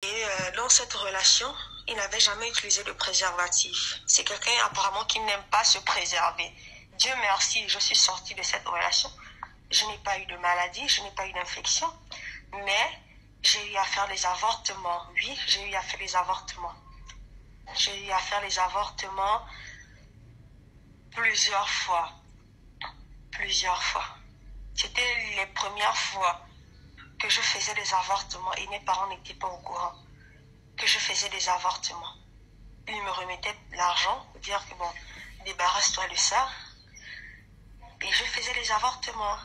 Et dans cette relation, il n'avait jamais utilisé de préservatif. C'est quelqu'un apparemment qui n'aime pas se préserver. Dieu merci, je suis sortie de cette relation. Je n'ai pas eu de maladie, je n'ai pas eu d'infection. Mais j'ai eu à faire des avortements. Oui, j'ai eu à faire des avortements. J'ai eu à faire les avortements plusieurs fois. Plusieurs fois. C'était les premières fois que je faisais des avortements et mes parents n'étaient pas au courant que je faisais des avortements. Ils me remettaient l'argent pour dire que bon, débarrasse-toi de ça. Et je faisais des avortements.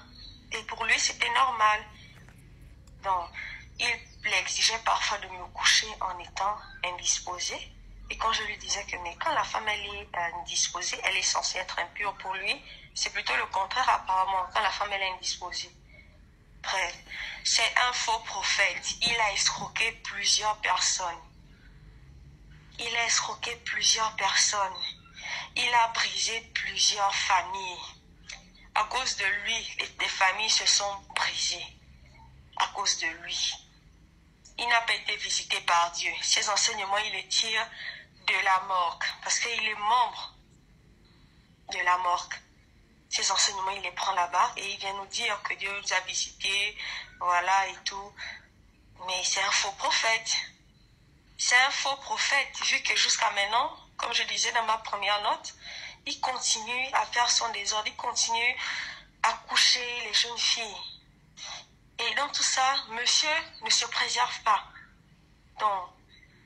Et pour lui, c'était normal. Donc, il exigeait parfois de me coucher en étant indisposée. Et quand je lui disais que mais quand la femme elle est indisposée, elle est censée être impure, pour lui, c'est plutôt le contraire apparemment, quand la femme elle est indisposée. Bref, c'est un faux prophète. Il a escroqué plusieurs personnes. Il a escroqué plusieurs personnes. Il a brisé plusieurs familles. À cause de lui, les familles se sont brisées. À cause de lui. Il n'a pas été visité par Dieu. Ses enseignements, il les tire de la morgue. Parce qu'il est membre de la morgue. Ses enseignements, il les prend là-bas et il vient nous dire que Dieu nous a visités, voilà et tout. Mais c'est un faux prophète. C'est un faux prophète, vu que jusqu'à maintenant, comme je disais dans ma première note, il continue à faire son désordre, il continue à coucher les jeunes filles. Et dans tout ça, monsieur ne se préserve pas. Donc,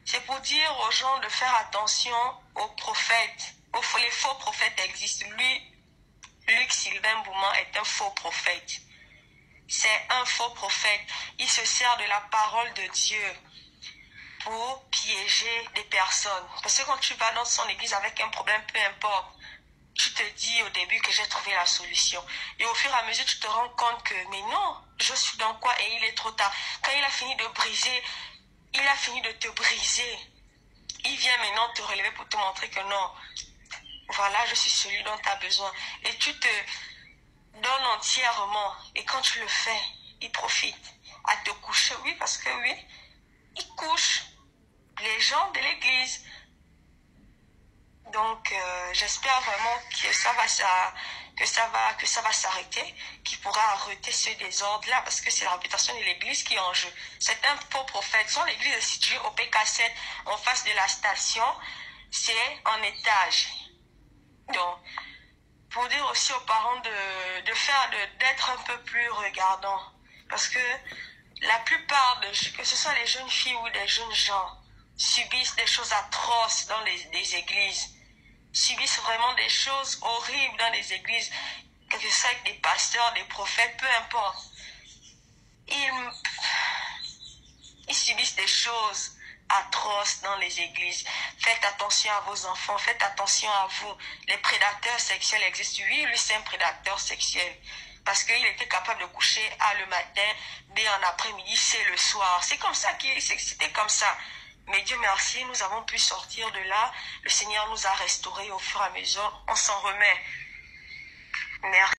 c'est pour dire aux gens de faire attention aux prophètes. Les faux prophètes existent. Lui, Luc Sylvain Bouman est un faux prophète. C'est un faux prophète. Il se sert de la parole de Dieu pour piéger des personnes. Parce que quand tu vas dans son église avec un problème, peu importe, tu te dis au début que j'ai trouvé la solution. Et au fur et à mesure, tu te rends compte que, mais non, je suis dans quoi et il est trop tard. Quand il a fini de briser, il a fini de te briser. Il vient maintenant te relever pour te montrer que non, voilà, je suis celui dont tu as besoin. Et tu te donnes entièrement. Et quand tu le fais, il profite à te coucher. Oui, parce que oui, il couche les gens de l'église. Donc, j'espère vraiment que ça va s'arrêter, qu'il pourra arrêter ce désordre-là, parce que c'est la réputation de l'église qui est en jeu. C'est un faux prophète. Son église est située au PK7, en face de la station. C'est en étage. Donc, pour dire aussi aux parents d'être un peu plus regardants. Parce que la plupart, que ce soit les jeunes filles ou les jeunes gens, subissent des choses atroces dans les églises. Subissent vraiment des choses horribles dans les églises. Que ce soit avec des pasteurs, des prophètes, peu importe. Ils subissent des choses atroces dans les églises. Faites attention à vos enfants, faites attention à vous. Les prédateurs sexuels existent. Oui, lui c'est un prédateur sexuel. Parce qu'il était capable de coucher le matin, dès en après-midi, c'est le soir. C'est comme ça c'était comme ça. Mais Dieu merci, nous avons pu sortir de là. Le Seigneur nous a restaurés au fur et à mesure. On s'en remet. Merci.